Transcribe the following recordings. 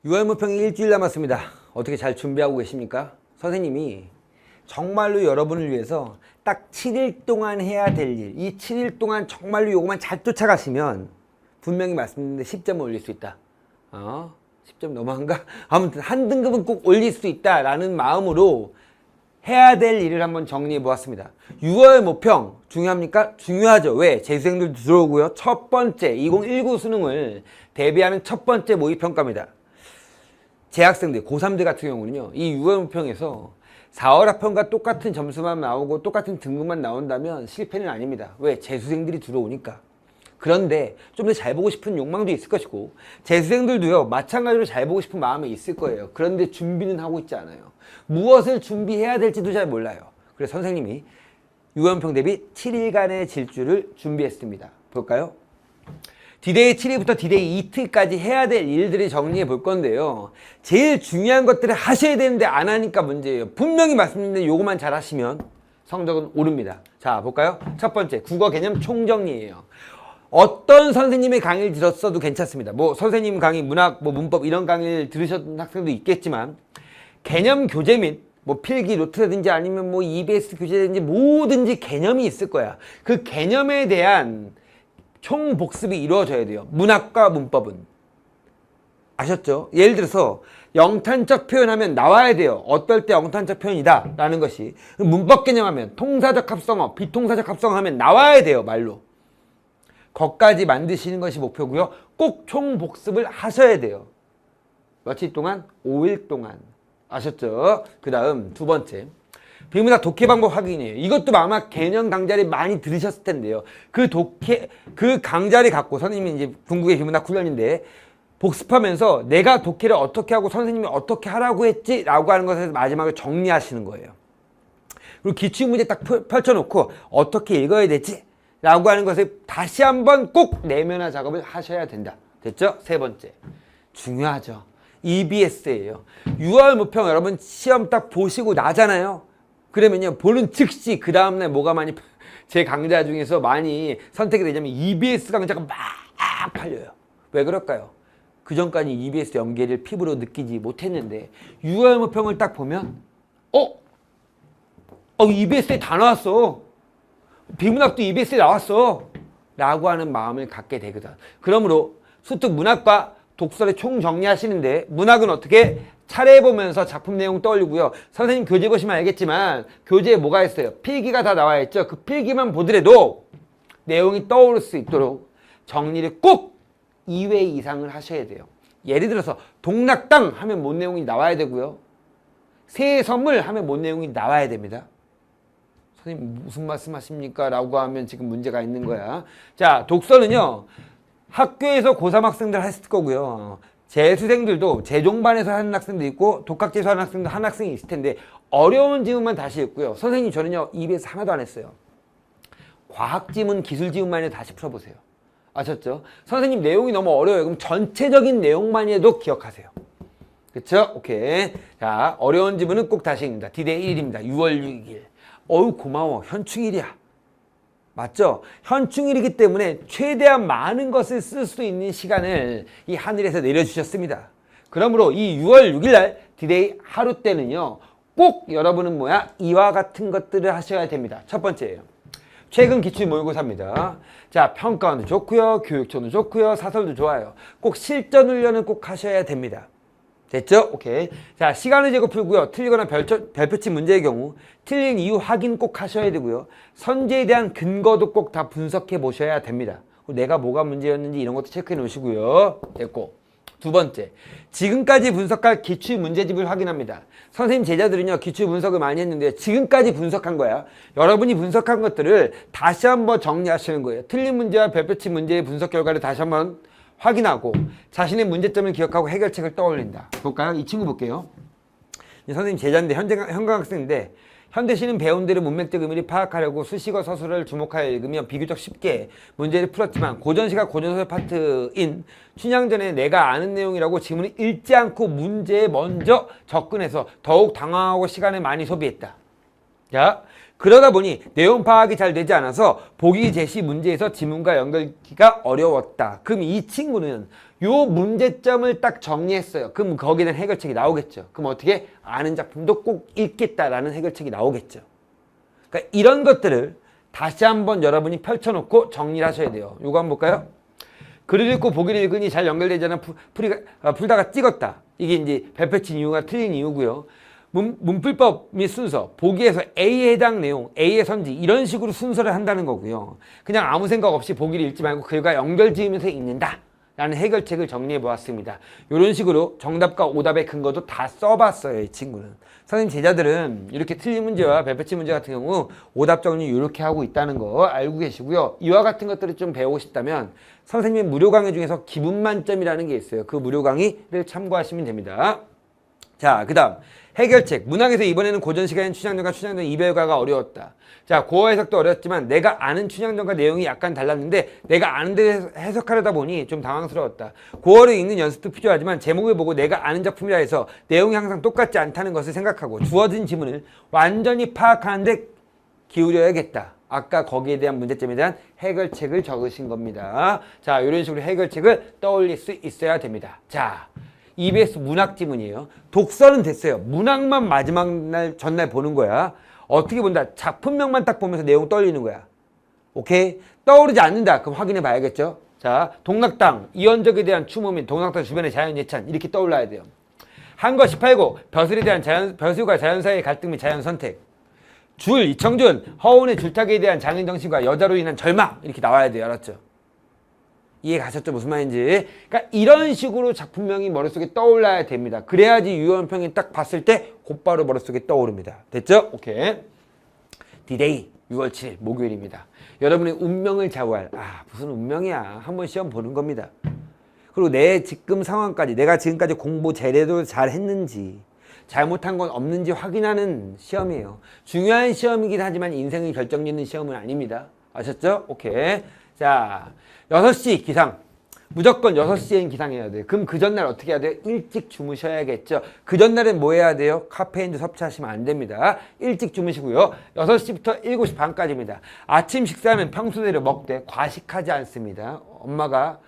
6월 모평이 일주일 남았습니다. 어떻게 잘 준비하고 계십니까? 선생님이 정말로 여러분을 위해서 딱 7일 동안 해야 될 일, 이 7일 동안 정말로 요거만 잘 쫓아가시면 분명히 말씀드렸는데 10점을 올릴 수 있다. 10점 너무한가? 아무튼 한 등급은 꼭 올릴 수 있다라는 마음으로 해야 될 일을 한번 정리해 보았습니다. 6월 모평 중요합니까? 중요하죠. 왜? 재수생들도 들어오고요. 첫 번째 2019 수능을 대비하는 첫 번째 모의평가입니다. 재학생들, 고3들 같은 경우는요, 이 6월 모평에서 4월 합평과 똑같은 점수만 나오고 똑같은 등급만 나온다면 실패는 아닙니다. 왜? 재수생들이 들어오니까. 그런데 좀 더 잘 보고 싶은 욕망도 있을 것이고, 재수생들도요, 마찬가지로 잘 보고 싶은 마음이 있을 거예요. 그런데 준비는 하고 있지 않아요. 무엇을 준비해야 될지도 잘 몰라요. 그래서 선생님이 6월 모평 대비 7일간의 질주를 준비했습니다. 볼까요? 디데이 7일부터 디데이 이틀까지 해야 될 일들을 정리해 볼 건데요. 제일 중요한 것들을 하셔야 되는데 안 하니까 문제예요. 분명히 말씀드렸는데 요거만 잘 하시면 성적은 오릅니다. 자, 볼까요? 첫 번째, 국어 개념 총정리예요. 어떤 선생님의 강의를 들었어도 괜찮습니다. 뭐 선생님 강의, 문학, 뭐 문법 이런 강의를 들으셨던 학생도 있겠지만 개념 교재 및 뭐 필기 노트라든지 아니면 뭐 EBS 교재라든지 뭐든지 개념이 있을 거야. 그 개념에 대한 총 복습이 이루어져야 돼요. 문학과 문법은. 아셨죠? 예를 들어서 영탄적 표현하면 나와야 돼요. 어떨 때 영탄적 표현이다 라는 것이. 문법 개념하면 통사적 합성어, 비통사적 합성어 하면 나와야 돼요. 말로. 거기까지 만드시는 것이 목표고요. 꼭 총 복습을 하셔야 돼요. 며칠 동안? 5일 동안. 아셨죠? 그 다음 두 번째. 비문학 독해 방법 확인이에요. 이것도 아마 개념 강좌를 많이 들으셨을 텐데요. 그 강좌를 갖고 선생님이 이제 궁극의 비문학 훈련인데 복습하면서 내가 독해를 어떻게 하고 선생님이 어떻게 하라고 했지? 라고 하는 것을 마지막에 정리하시는 거예요. 그리고 기출문제 딱 펼쳐놓고 어떻게 읽어야 되지? 라고 하는 것을 다시 한번 꼭 내면화 작업을 하셔야 된다. 됐죠? 세 번째. 중요하죠. EBS예요. 6월 모평 여러분 시험 딱 보시고 나잖아요. 그러면요, 보는 즉시 그 다음날 뭐가 많이, 제 강좌 중에서 많이 선택이 되냐면 EBS 강좌가 막 팔려요. 왜 그럴까요? 그 전까지 EBS 연계를 피부로 느끼지 못했는데 6월 모평을 딱 보면 EBS에 다 나왔어. 비문학도 EBS에 나왔어. 라고 하는 마음을 갖게 되거든. 그러므로 수특 문학과 독서를 총정리하시는데 문학은 어떻게? 차례 보면서 작품 내용 떠올리고요. 선생님 교재 보시면 알겠지만 교재에 뭐가 있어요? 필기가 다 나와 있죠. 그 필기만 보더라도 내용이 떠오를 수 있도록 정리를 꼭 2회 이상을 하셔야 돼요. 예를 들어서 동락당 하면 뭔 내용이 나와야 되고요. 새해 선물 하면 뭔 내용이 나와야 됩니다. 선생님 무슨 말씀 하십니까? 라고 하면 지금 문제가 있는 거야. 자, 독서는요. 학교에서 고3 학생들 했을 거고요. 재수생들도 재종반에서 하는 학생도 있고 독학재수 하는 학생도 한 학생이 있을 텐데 어려운 지문만 다시 읽고요. 선생님 저는요 EBS 하나도 안 했어요. 과학지문, 기술지문만 해도 다시 풀어보세요. 아셨죠? 선생님 내용이 너무 어려워요. 그럼 전체적인 내용만 해도 기억하세요. 그쵸? 오케이. 자, 어려운 지문은 꼭 다시 읽는다. 디데이 1일입니다. 6월 6일. 어우 고마워. 현충일이야. 맞죠? 현충일이기 때문에 최대한 많은 것을 쓸 수 있는 시간을 이 하늘에서 내려주셨습니다. 그러므로 이 6월 6일 날 디데이 하루 때는요. 꼭 여러분은 이와 같은 것들을 하셔야 됩니다. 첫 번째예요. 최근 기출 모의고사입니다. 자, 평가원도 좋고요. 교육청도 좋고요. 사설도 좋아요. 꼭 실전 훈련은 꼭 하셔야 됩니다. 됐죠? 오케이. 자, 시간을 재고 풀고요. 틀리거나 별표친 문제의 경우 틀린 이유 확인 꼭 하셔야 되고요. 선제에 대한 근거도 꼭 다 분석해 보셔야 됩니다. 내가 뭐가 문제였는지 이런 것도 체크해 놓으시고요. 됐고. 두 번째, 지금까지 분석할 기출 문제집을 확인합니다. 선생님 제자들은요, 기출 분석을 많이 했는데 지금까지 분석한 거야. 여러분이 분석한 것들을 다시 한번 정리하시는 거예요. 틀린 문제와 별표친 문제의 분석 결과를 다시 한번 확인하고 자신의 문제점을 기억하고 해결책을 떠올린다. 볼까요? 이 친구 볼게요. 선생님 제자인데 현강학생인데 현대시는 배운 대로 문맥적 의미를 파악하려고 수식어 서술을 주목하여 읽으며 비교적 쉽게 문제를 풀었지만 고전시가 고전소설 파트인 춘향전에 내가 아는 내용이라고 지문을 읽지 않고 문제에 먼저 접근해서 더욱 당황하고 시간을 많이 소비했다. 자, 그러다 보니 내용 파악이 잘 되지 않아서 보기 제시 문제에서 지문과 연결하기가 어려웠다. 그럼 이 친구는 요 문제점을 딱 정리했어요. 그럼 거기에 대한 해결책이 나오겠죠. 그럼 어떻게 아는 작품도 꼭 읽겠다라는 해결책이 나오겠죠. 그러니까 이런 것들을 다시 한번 여러분이 펼쳐놓고 정리를 하셔야 돼요. 요거 한번 볼까요? 글을 읽고 보기를 읽으니 잘 연결되지 않아 풀다가 찍었다. 이게 이제 발표친 이유가 틀린 이유고요. 문풀법 및 순서, 보기에서 A에 해당 내용, A의 선지 이런 식으로 순서를 한다는 거고요. 그냥 아무 생각 없이 보기를 읽지 말고 글과 연결 지으면서 읽는다 라는 해결책을 정리해 보았습니다. 이런 식으로 정답과 오답의 근거도 다 써봤어요. 이 친구는. 선생님 제자들은 이렇게 틀린 문제와 발표친 문제 같은 경우 오답 정리 이렇게 하고 있다는 거 알고 계시고요. 이와 같은 것들을 좀 배우고 싶다면 선생님의 무료 강의 중에서 기분 만점이라는 게 있어요. 그 무료 강의를 참고하시면 됩니다. 자, 그 다음 해결책. 문학에서 이번에는 고전 시간인 춘향전과 춘향전 이별가가 어려웠다. 자, 고어 해석도 어렵지만 내가 아는 춘향전과 내용이 약간 달랐는데 내가 아는 대로 해석하려다 보니 좀 당황스러웠다. 고어를 읽는 연습도 필요하지만 제목을 보고 내가 아는 작품이라 해서 내용이 항상 똑같지 않다는 것을 생각하고 주어진 지문을 완전히 파악하는 데 기울여야겠다. 아까 거기에 대한 문제점에 대한 해결책을 적으신 겁니다. 자, 이런 식으로 해결책을 떠올릴 수 있어야 됩니다. 자, EBS 문학 지문이에요. 독서는 됐어요. 문학만 마지막 날 전날 보는 거야. 어떻게 본다? 작품명만 딱 보면서 내용 떠올리는 거야. 오케이? 떠오르지 않는다. 그럼 확인해 봐야겠죠? 자, 동락당, 이원적에 대한 추모 및 동락당 주변의 자연 예찬 이렇게 떠올라야 돼요. 한거 18고 벼슬에 대한 벼슬과 자연 사이의 갈등 및 자연 선택. 줄, 이청준, 허운의 줄타기에 대한 장인 정신과 여자로 인한 절망 이렇게 나와야 돼요. 알았죠? 이해 가셨죠? 무슨 말인지. 그러니까 이런 식으로 작품명이 머릿속에 떠올라야 됩니다. 그래야지 유언평이 딱 봤을 때 곧바로 머릿속에 떠오릅니다. 됐죠? 오케이. D-Day 6월 7일 목요일입니다. 여러분의 운명을 좌우할 무슨 운명이야. 한번 시험 보는 겁니다. 그리고 내 지금 상황까지 내가 지금까지 공부 제대로 잘 했는지 잘못한 건 없는지 확인하는 시험이에요. 중요한 시험이긴 하지만 인생을 결정짓는 시험은 아닙니다. 아셨죠? 오케이. 자, 6시 기상. 무조건 6시엔 기상해야 돼요. 그럼 그 전날 어떻게 해야 돼요? 일찍 주무셔야겠죠. 그 전날엔 뭐 해야 돼요? 카페인도 섭취하시면 안 됩니다. 일찍 주무시고요. 6시부터 7시 반까지입니다. 아침 식사는 평소대로 먹되 과식하지 않습니다. 엄마가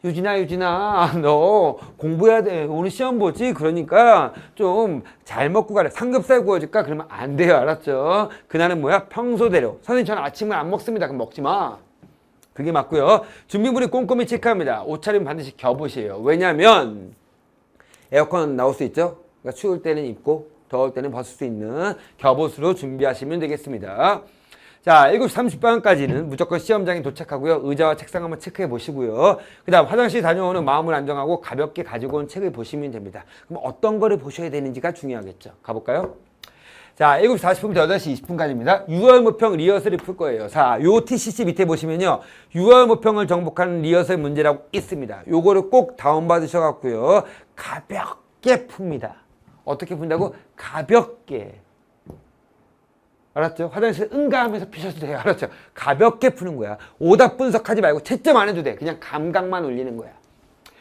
유진아 너 공부해야 돼. 오늘 시험 보지? 그러니까 좀 잘 먹고 가래. 삼겹살 구워줄까? 그러면 안 돼요. 알았죠? 그날은 뭐야? 평소대로. 선생님 저는 아침을 안 먹습니다. 그럼 먹지 마. 그게 맞고요. 준비물이 꼼꼼히 체크합니다. 옷차림 반드시 겹옷이에요. 왜냐면 에어컨 나올 수 있죠? 그러니까 추울 때는 입고 더울 때는 벗을 수 있는 겹옷으로 준비하시면 되겠습니다. 자, 7시 30분까지는 무조건 시험장에 도착하고요. 의자와 책상 한번 체크해 보시고요. 그 다음 화장실 다녀오는 마음을 안정하고 가볍게 가지고 온 책을 보시면 됩니다. 그럼 어떤 거를 보셔야 되는지가 중요하겠죠. 가볼까요? 자, 7시 40분부터 8시 20분까지입니다. 6월 모평 리허설을 풀 거예요. 자, 요 TCC 밑에 보시면요. 6월 모평을 정복하는 리허설 문제라고 있습니다. 요거를 꼭 다운받으셔갖고요. 가볍게 풉니다. 어떻게 푼다고? 가볍게. 알았죠? 화장실 응가하면서 피셔도 돼요. 알았죠? 가볍게 푸는 거야. 오답 분석하지 말고 채점 안 해도 돼. 그냥 감각만 올리는 거야.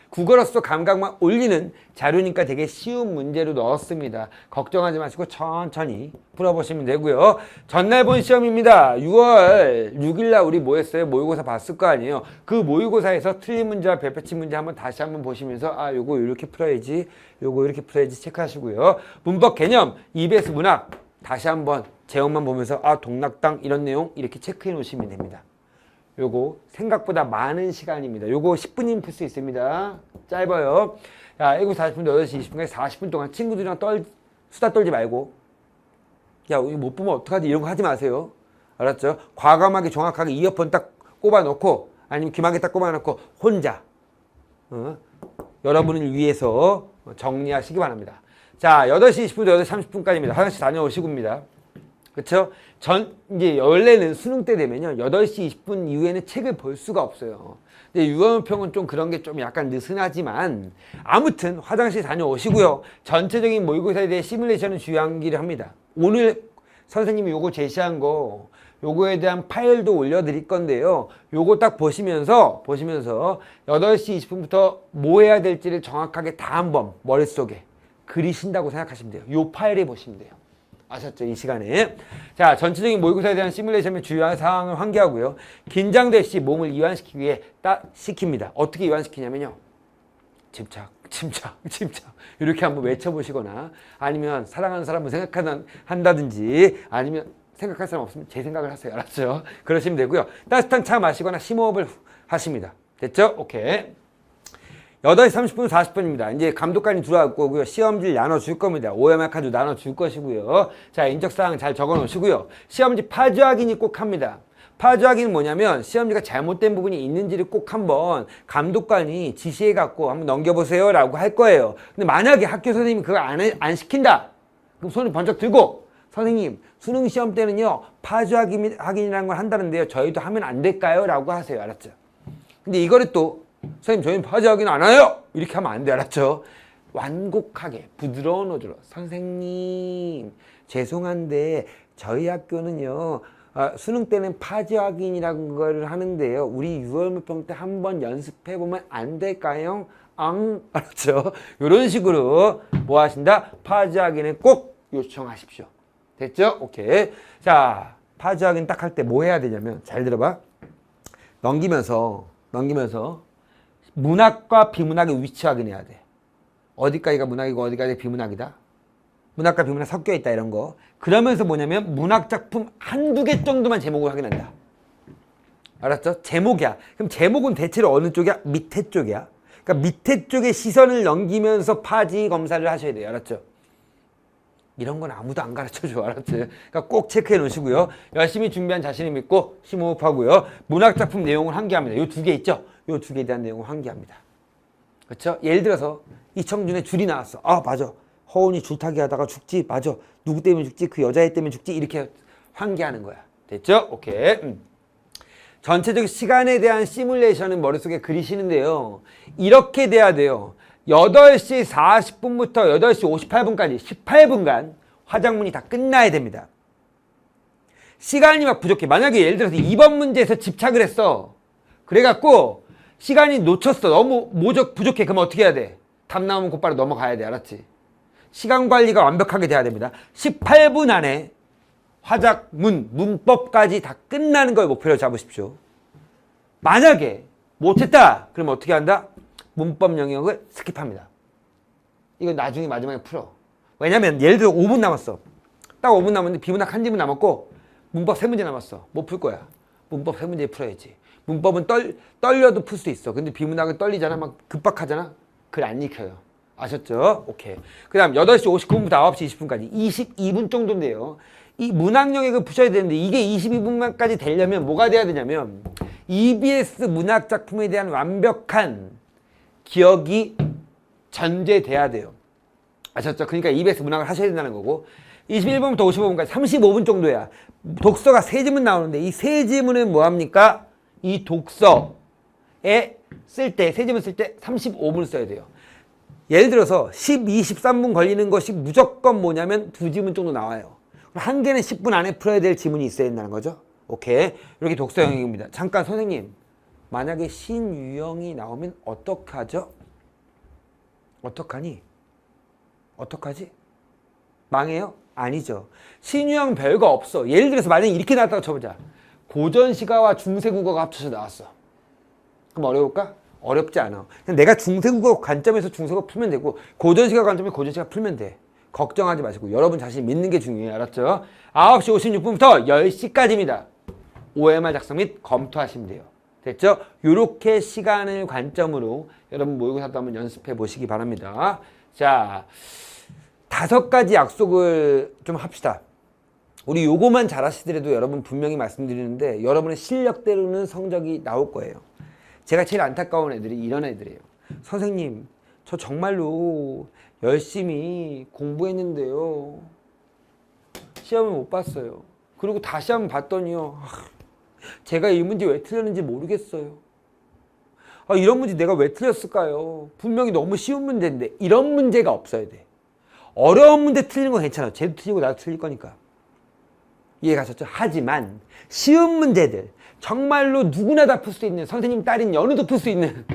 국어로서 감각만 올리는 자료니까 되게 쉬운 문제로 넣었습니다. 걱정하지 마시고 천천히 풀어보시면 되고요. 전날 본 시험입니다. 6월 6일날 우리 뭐 했어요? 모의고사 봤을 거 아니에요. 그 모의고사에서 틀린 문제와 별표친 문제 다시 한번 보시면서 요거 이렇게 풀어야지, 요거 이렇게 풀어야지 체크하시고요. 문법 개념, EBS 문학 다시 한번 제목만 보면서 동락당 이런 내용 이렇게 체크해 놓으시면 됩니다. 요거 생각보다 많은 시간입니다. 요거 10분이면 풀 수 있습니다. 짧아요. 야, 7시 40분부터 8시 20분까지 40분 동안 친구들이랑 수다 떨지 말고 야, 이거 못 보면 어떡하지? 이런 거 하지 마세요. 알았죠? 과감하게 정확하게 이어폰 딱 꼽아 놓고 아니면 귀마개 딱 꼽아 놓고 혼자 여러분을 위해서 정리하시기 바랍니다. 자, 8시 20분부터 8시 30분까지입니다. 화장실 다녀오시고입니다. 그쵸? 이제 원래는 수능 때 되면요. 8시 20분 이후에는 책을 볼 수가 없어요. 근데 유언평은 좀 그런 게 좀 약간 느슨하지만 아무튼 화장실 다녀오시고요. 전체적인 모의고사에 대해 시뮬레이션을 주의하기를 합니다. 오늘 선생님이 요거 제시한 거 요거에 대한 파일도 올려드릴 건데요. 요거 딱 보시면서 8시 20분부터 뭐 해야 될지를 정확하게 다 한번 머릿속에 그리신다고 생각하시면 돼요. 요 파일에 보시면 돼요. 아셨죠? 이 시간에. 자, 전체적인 모의고사에 대한 시뮬레이션의 주요한 사항을 환기하고요. 긴장될 시 몸을 이완시키기 위해 시킵니다. 어떻게 이완시키냐면요. 침착. 이렇게 한번 외쳐보시거나 아니면 사랑하는 사람을 생각한다든지 아니면 생각할 사람 없으면 제 생각을 하세요. 알았죠? 그러시면 되고요. 따뜻한 차 마시거나 심호흡을 하십니다. 됐죠? 오케이. 8시 30분 40분입니다. 이제 감독관이 들어올 거고요. 시험지를 나눠줄 겁니다. OMR 카드 나눠줄 것이고요. 자, 인적사항 잘 적어 놓으시고요. 시험지 파주 확인이 꼭 합니다. 파주 확인은 뭐냐면 시험지가 잘못된 부분이 있는지를 꼭 한번 감독관이 지시해 갖고 한번 넘겨보세요 라고 할 거예요. 근데 만약에 학교 선생님이 그거 안 시킨다. 그럼 손을 번쩍 들고 선생님 수능 시험 때는요 파주 확인이라는 걸 한다는데요. 저희도 하면 안 될까요? 라고 하세요. 알았죠? 근데 이거를 또 선생님 저희는 파주 확인 안 해요. 이렇게 하면 안 돼. 알았죠? 완곡하게 부드러운 어조로 선생님 죄송한데 저희 학교는요 수능 때는 파주 확인이라는 걸 하는데요. 우리 6월 물평 때 한번 연습해보면 안 될까요? 알았죠? 이런 식으로 뭐 하신다? 파주 확인을 꼭 요청하십시오. 됐죠? 오케이. 자, 파주 확인 딱 할 때 뭐 해야 되냐면 잘 들어봐. 넘기면서 문학과 비문학의 위치 확인해야 돼. 어디까지가 문학이고 어디까지가 비문학이다. 문학과 비문학 섞여 있다 이런 거. 그러면서 뭐냐면 문학 작품 한두 개 정도만 제목을 확인한다. 알았죠? 제목이야. 그럼 제목은 대체로 어느 쪽이야? 밑에 쪽이야. 그러니까 밑에 쪽에 시선을 넘기면서 파지 검사를 하셔야 돼요. 알았죠? 이런 건 아무도 안 가르쳐줘. 알았죠? 그러니까 꼭 체크해 놓으시고요. 열심히 준비한 자신을 믿고 심호흡하고요. 문학 작품 내용을 환기합니다. 요 두 개 있죠? 요 두 개에 대한 내용을 환기합니다. 그렇죠? 예를 들어서 이청준의 줄이 나왔어. 아 맞아. 허운이 줄타기 하다가 죽지. 맞아. 누구 때문에 죽지? 그 여자애 때문에 죽지? 이렇게 환기하는 거야. 됐죠? 오케이. 전체적 시간에 대한 시뮬레이션은 머릿속에 그리시는데요. 이렇게 돼야 돼요. 8시 40분부터 8시 58분까지 18분간 화작문이 다 끝나야 됩니다. 시간이 막 부족해. 만약에 예를 들어서 2번 문제에서 집착을 했어. 그래갖고 시간이 놓쳤어. 너무 부족해. 그럼 어떻게 해야 돼? 답 나오면 곧바로 넘어가야 돼. 알았지? 시간 관리가 완벽하게 돼야 됩니다. 18분 안에 화작문, 문법까지 다 끝나는 걸 목표로 잡으십시오. 만약에 못했다. 그럼 어떻게 한다? 문법 영역을 스킵합니다. 이건 나중에 마지막에 풀어. 왜냐면 예를 들어 5분 남았어. 딱 5분 남았는데 비문학 한 지문 남았고 문법 3문제 남았어. 못 풀 거야. 문법 3문제 풀어야지. 문법은 떨려도 풀 수 있어. 근데 비문학은 떨리잖아. 막 급박하잖아. 글 안 익혀요. 아셨죠? 오케이. 그 다음 8시 59분부터 9시 20분까지 22분 정도인데요. 이 문학 영역을 푸셔야 되는데 이게 22분까지 되려면 뭐가 돼야 되냐면 EBS 문학 작품에 대한 완벽한 기억이 전제돼야 돼요. 아셨죠? 그러니까 EBS 문학을 하셔야 된다는 거고 21분부터 55분까지 35분 정도야. 독서가 3지문 나오는데 이 3지문은 뭐합니까? 이 독서에 쓸 때 3지문 쓸 때 35분을 써야 돼요. 예를 들어서 23분 걸리는 것이 무조건 뭐냐면 2지문 정도 나와요. 한 개는 10분 안에 풀어야 될 지문이 있어야 된다는 거죠. 오케이. 이렇게 독서 영역입니다. 잠깐 선생님. 만약에 신유형이 나오면 어떡하죠? 어떡하니? 어떡하지? 망해요? 아니죠. 신유형 별거 없어. 예를 들어서 만약에 이렇게 나왔다고 쳐보자. 고전시가와 중세국어가 합쳐서 나왔어. 그럼 어려울까? 어렵지 않아. 그냥 내가 중세국어 관점에서 중세국어 풀면 되고 고전시가 관점에서 고전시가 풀면 돼. 걱정하지 마시고 여러분 자신 믿는 게 중요해요. 알았죠? 9시 56분부터 10시까지입니다. OMR 작성 및 검토하시면 돼요. 됐죠? 요렇게 시간을 관점으로 여러분 모의고사도 한번 연습해 보시기 바랍니다. 자, 5가지 약속을 좀 합시다. 우리 요거만 잘하시더라도 여러분 분명히 말씀드리는데 여러분의 실력대로는 성적이 나올 거예요. 제가 제일 안타까운 애들이 이런 애들이에요. 선생님, 저 정말로 열심히 공부했는데요. 시험을 못 봤어요. 그리고 다시 한번 봤더니요. 제가 이 문제 왜 틀렸는지 모르겠어요. 이런 문제 내가 왜 틀렸을까요? 분명히 너무 쉬운 문제인데 이런 문제가 없어야 돼. 어려운 문제 틀리는 건 괜찮아. 쟤도 틀리고 나도 틀릴 거니까. 이해 가셨죠? 하지만 쉬운 문제들 정말로 누구나 다 풀 수 있는 선생님 딸인 연우도 풀 수 있는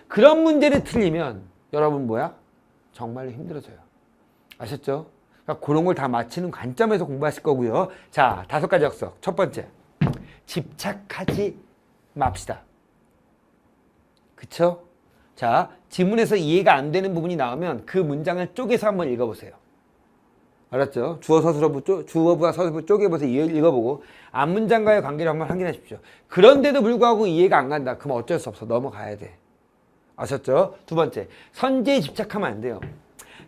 그런 문제를 틀리면 여러분 뭐야? 정말로 힘들어져요. 아셨죠? 그러니까 그런 걸 다 맞히는 관점에서 공부하실 거고요. 자, 5가지 역석. 첫 번째, 집착하지 맙시다. 그쵸? 자, 지문에서 이해가 안 되는 부분이 나오면 그 문장을 쪼개서 한번 읽어보세요. 알았죠? 주어부와 서술부 쪼개보세요. 읽어보고 앞문장과의 관계를 한번 확인하십시오. 그런데도 불구하고 이해가 안 간다. 그럼 어쩔 수 없어. 넘어가야 돼. 아셨죠? 두 번째, 선제에 집착하면 안 돼요.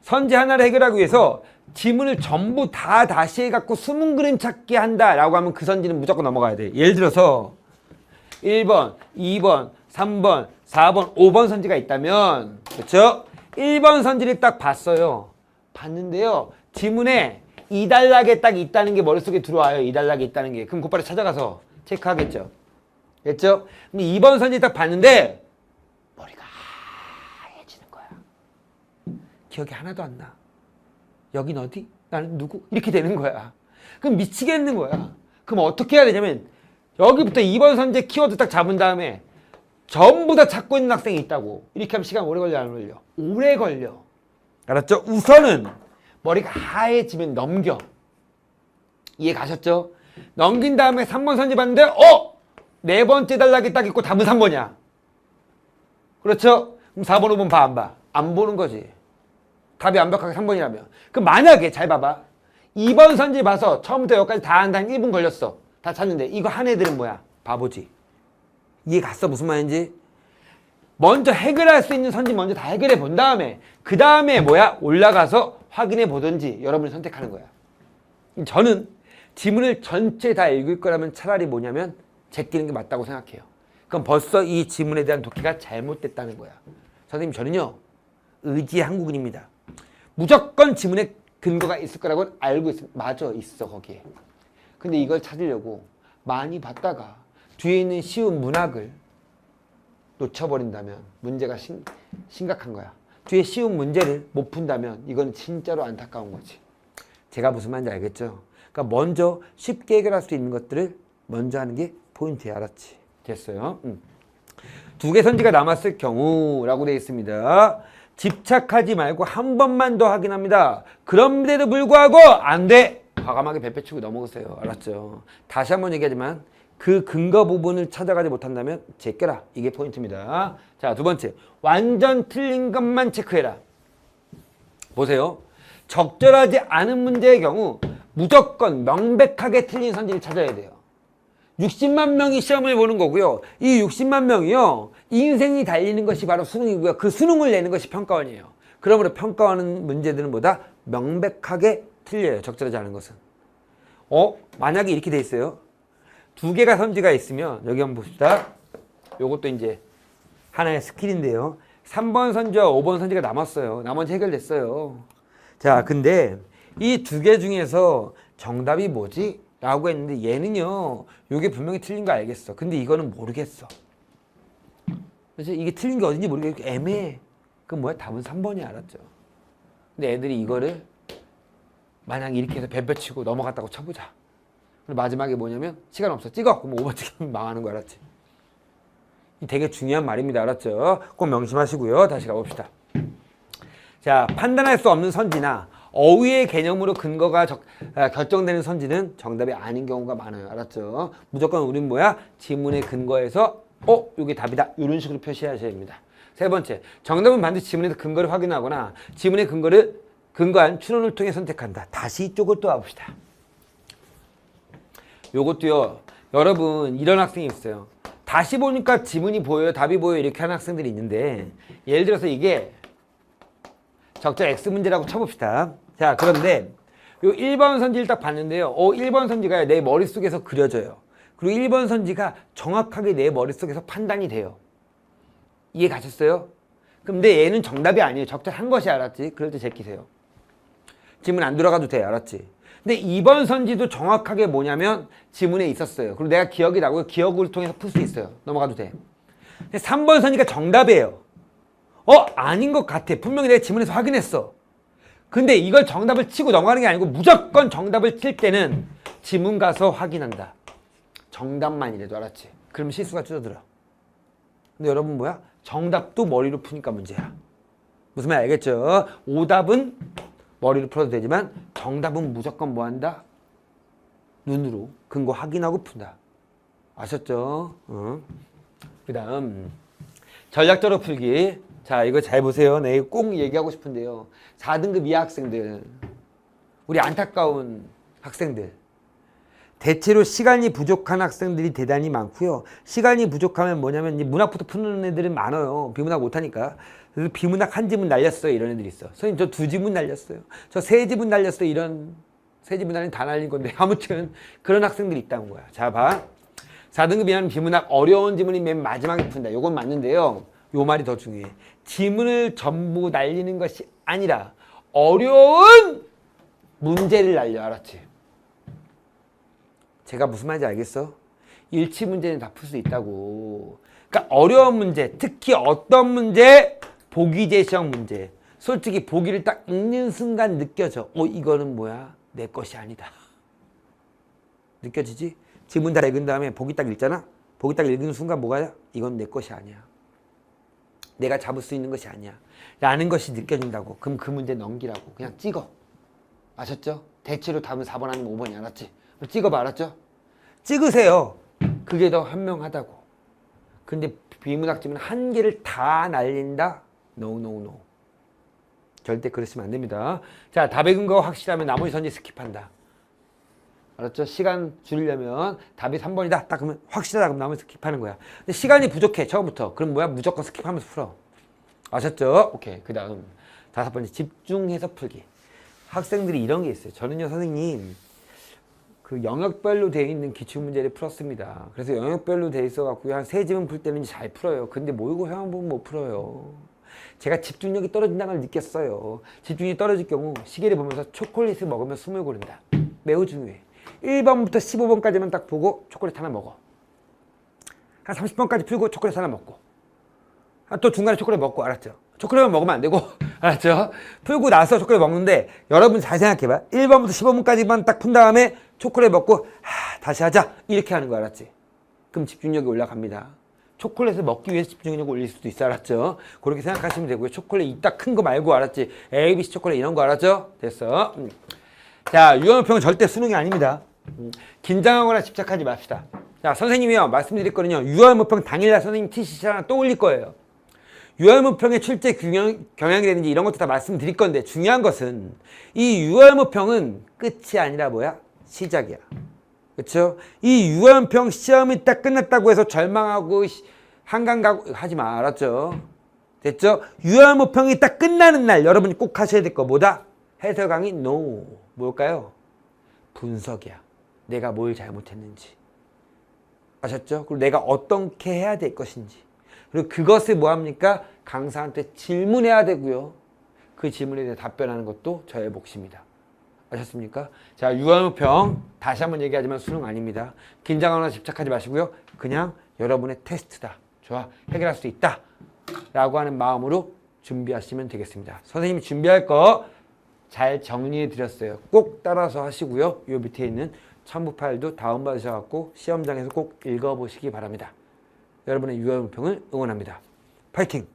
선제 하나를 해결하기 위해서 지문을 전부 다 다시 해갖고 숨은 그림 찾기 한다라고 하면 그 선지는 무조건 넘어가야 돼. 예를 들어서 1번, 2번, 3번, 4번, 5번 선지가 있다면, 그렇죠? 1번 선지를 딱 봤어요. 봤는데요. 지문에 2단락에 딱 있다는 게 머릿속에 들어와요. 2단락에 있다는 게. 그럼 곧바로 찾아가서 체크하겠죠. 됐죠? 그럼 2번 선지 딱 봤는데 머리가 하얘지는 거야. 기억이 하나도 안 나. 여긴 어디? 나는 누구? 이렇게 되는 거야. 그럼 미치겠는 거야. 그럼 어떻게 해야 되냐면 여기부터 2번 선지 키워드 딱 잡은 다음에 전부 다 찾고 있는 학생이 있다고. 이렇게 하면 시간 오래 걸려 안 걸려? 오래 걸려. 알았죠? 우선은 머리가 하얘지면 넘겨. 이해 가셨죠? 넘긴 다음에 3번 선지 봤는데 네 번째 단락이 딱 있고 답은 3번이야. 그렇죠? 그럼 4번, 5번 봐, 안 봐? 안 보는 거지. 답이 완벽하게 3번이라면. 그럼 만약에 잘 봐봐. 2번 선지 봐서 처음부터 여기까지 다 한다 한 1분 걸렸어. 다 찾는데 이거 한 애들은 뭐야? 바보지. 이해 갔어? 무슨 말인지? 먼저 해결할 수 있는 선지 먼저 다 해결해 본 다음에 그 다음에 뭐야? 올라가서 확인해 보든지 여러분이 선택하는 거야. 저는 지문을 전체 다 읽을 거라면 차라리 뭐냐면 제끼는 게 맞다고 생각해요. 그럼 벌써 이 지문에 대한 독해가 잘못됐다는 거야. 선생님 저는요 의지 한국인입니다. 무조건 지문에 근거가 있을 거라고 알고 있습니다. 맞아, 있어 거기에. 근데 이걸 찾으려고 많이 봤다가 뒤에 있는 쉬운 문학을 놓쳐버린다면 문제가 심각한 거야. 뒤에 쉬운 문제를 못 푼다면 이건 진짜로 안타까운 거지. 제가 무슨 말인지 알겠죠? 그러니까 먼저 쉽게 해결할 수 있는 것들을 먼저 하는 게 포인트야. 알았지? 됐어요. 2개 선지가 남았을 경우라고 되어 있습니다. 집착하지 말고 한 번만 더 확인합니다. 그런데도 불구하고 안 돼. 과감하게 배빼치고 넘어가세요. 알았죠? 다시 한번 얘기하지만 그 근거 부분을 찾아가지 못한다면 제껴라. 이게 포인트입니다. 자, 두 번째. 완전 틀린 것만 체크해라. 보세요. 적절하지 않은 문제의 경우 무조건 명백하게 틀린 선지를 찾아야 돼요. 60만 명이 시험을 보는 거고요. 이 60만 명이요. 인생이 달리는 것이 바로 수능이고요. 그 수능을 내는 것이 평가원이에요. 그러므로 평가하는 문제들은 뭐다? 명백하게 틀려요. 적절하지 않은 것은. 만약에 이렇게 돼 있어요. 2개가 선지가 있으면 여기 한번 봅시다. 요것도 이제 하나의 스킬인데요. 3번 선지와 5번 선지가 남았어요. 나머지 해결됐어요. 자, 근데 이 2개 중에서 정답이 뭐지? 라고 했는데 얘는요. 요게 분명히 틀린 거 알겠어. 근데 이거는 모르겠어. 그래서 이게 틀린 게 어딘지 모르겠고 애매해. 그럼 뭐야? 답은 3번이 알았죠. 근데 애들이 이거를 만약 이렇게 해서 뱀뼈치고 넘어갔다고 쳐보자. 그리고 마지막에 뭐냐면 시간 없어. 찍어. 그럼 5번 찍으면 망하는 거 알았지? 되게 중요한 말입니다. 알았죠? 꼭 명심하시고요. 다시 가봅시다. 자, 판단할 수 없는 선지나 어휘의 개념으로 근거가 결정되는 선지는 정답이 아닌 경우가 많아요. 알았죠? 무조건 우린 뭐야? 지문의 근거에서 이게 답이다. 이런 식으로 표시하셔야 됩니다. 세 번째, 정답은 반드시 지문에서 근거를 확인하거나 지문의 근거한 추론을 통해 선택한다. 다시 이쪽을 또 와봅시다. 요것도요. 여러분 이런 학생이 있어요. 다시 보니까 지문이 보여요. 답이 보여요. 이렇게 하는 학생들이 있는데 예를 들어서 이게 적절 X 문제라고 쳐봅시다. 자, 그런데 요 1번 선지를 딱 봤는데요. 1번 선지가 내 머릿속에서 그려져요. 그리고 1번 선지가 정확하게 내 머릿속에서 판단이 돼요. 이해 가셨어요? 근데 얘는 정답이 아니에요. 적절한 것이 알았지? 그럴 때 제끼세요. 지문 안 들어가도 돼. 알았지? 근데 2번 선지도 정확하게 뭐냐면 지문에 있었어요. 그리고 내가 기억이 나고 기억을 통해서 풀 수 있어요. 넘어가도 돼. 근데 3번 선지가 정답이에요. 아닌 것 같아. 분명히 내가 지문에서 확인했어. 근데 이걸 정답을 치고 넘어가는 게 아니고 무조건 정답을 칠 때는 지문 가서 확인한다. 정답만이래도. 알았지? 그럼 실수가 줄어들어. 근데 여러분 뭐야? 정답도 머리로 푸니까 문제야. 무슨 말 알겠죠? 오답은 머리로 풀어도 되지만 정답은 무조건 뭐 한다? 눈으로 근거 확인하고 푼다. 아셨죠? 그 다음 전략적으로 풀기. 자, 이거 잘 보세요. 네, 꼭 얘기하고 싶은데요. 4등급 이하 학생들, 우리 안타까운 학생들, 대체로 시간이 부족한 학생들이 대단히 많고요. 시간이 부족하면 뭐냐면 이제 문학부터 푸는 애들은 많아요. 비문학 못하니까. 그래서 비문학 한 지문 날렸어요. 이런 애들이 있어. 선생님 저 2지문 날렸어요. 저 3지문 날렸어요. 이런 3지문 날린 다 날린 건데 아무튼 그런 학생들이 있다는 거야. 자, 봐. 4등급 이하는 비문학 어려운 지문이 맨 마지막에 푼다. 요건 맞는데요. 요 말이 더 중요해. 지문을 전부 날리는 것이 아니라 어려운 문제를 날려. 알았지? 제가 무슨 말인지 알겠어? 일치 문제는 다 풀 수 있다고. 그러니까 어려운 문제, 특히 어떤 문제? 보기 제시형 문제. 솔직히 보기를 딱 읽는 순간 느껴져. 이거는 뭐야? 내 것이 아니다. 느껴지지? 지문 다 읽은 다음에 보기 딱 읽잖아? 보기 딱 읽는 순간 뭐가? 이건 내 것이 아니야. 내가 잡을 수 있는 것이 아니야. 라는 것이 느껴진다고. 그럼 그 문제 넘기라고. 그냥 찍어. 아셨죠? 대체로 답은 4번 아니면 5번이 알았지? 찍어봐. 알았죠? 찍으세요. 그게 더 현명하다고. 근데 비문학 지문 한 개를 다 날린다? No. 절대 그러시면 안 됩니다. 자, 답의 근거가 확실하면 나머지 선지 스킵한다. 알았죠? 시간 줄이려면 답이 3번이다. 딱 그러면 확실하다. 그럼 나머지 스킵하는 거야. 근데 시간이 부족해. 처음부터. 그럼 뭐야? 무조건 스킵하면서 풀어. 아셨죠? 오케이. 그 다음 5번째 집중해서 풀기. 학생들이 이런 게 있어요. 저는요, 선생님, 그 영역별로 되어 있는 기출문제를 풀었습니다. 그래서 영역별로 되어 있어갖고 한 3지문 풀 때는 잘 풀어요. 근데 모의고 회원 보면 못 풀어요. 제가 집중력이 떨어진다는 걸 느꼈어요. 집중력이 떨어질 경우 시계를 보면서 초콜릿을 먹으면 숨을 고른다. 매우 중요해. 1번부터 15번까지만 딱 보고 초콜릿 하나 먹어. 한 30번까지 풀고 초콜릿 하나 먹고. 또 중간에 초콜릿 먹고. 알았죠? 초콜릿만 먹으면 안 되고. 알았죠? 풀고 나서 초콜릿 먹는데 여러분 잘 생각해봐. 1번부터 15번까지만 딱 푼 다음에 초콜릿 먹고 다시 하자. 이렇게 하는 거 알았지? 그럼 집중력이 올라갑니다. 초콜릿을 먹기 위해서 집중력을 올릴 수도 있어. 알았죠? 그렇게 생각하시면 되고요. 초콜릿 이따 큰 거 말고. 알았지? ABC 초콜릿 이런 거. 알았죠? 됐어. 자, 유형평은 절대 수능이 아닙니다. 긴장하거나 집착하지 맙시다. 자, 선생님이요, 말씀드렸거든요. 유형평 당일날 선생님 TCC 하나 또 올릴 거예요. 유형평의 출제 경향이라든지 이런 것도 다 말씀드릴 건데 중요한 것은 이 유형평은 끝이 아니라 뭐야? 시작이야. 그렇죠? 이 유형평 시험이 딱 끝났다고 해서 절망하고 한강 가고 하지 마. 알았죠? 됐죠? 유형평이 딱 끝나는 날 여러분이 꼭 하셔야 될 거 뭐다? 해설 강의 NO. 뭘까요? 분석이야. 내가 뭘 잘못했는지. 아셨죠? 그리고 내가 어떻게 해야 될 것인지. 그리고 그것을 뭐합니까? 강사한테 질문해야 되고요. 그 질문에 대해 답변하는 것도 저의 몫입니다. 아셨습니까? 자, 유형평 다시 한번 얘기하지만 수능 아닙니다. 긴장하거나 집착하지 마시고요. 그냥 여러분의 테스트다. 좋아, 해결할 수 있다. 라고 하는 마음으로 준비하시면 되겠습니다. 선생님이 준비할 거 잘 정리해 드렸어요. 꼭 따라서 하시고요. 요 밑에 있는 첨부 파일도 다운받으셔서 시험장에서 꼭 읽어보시기 바랍니다. 여러분의 유형평을 응원합니다. 파이팅!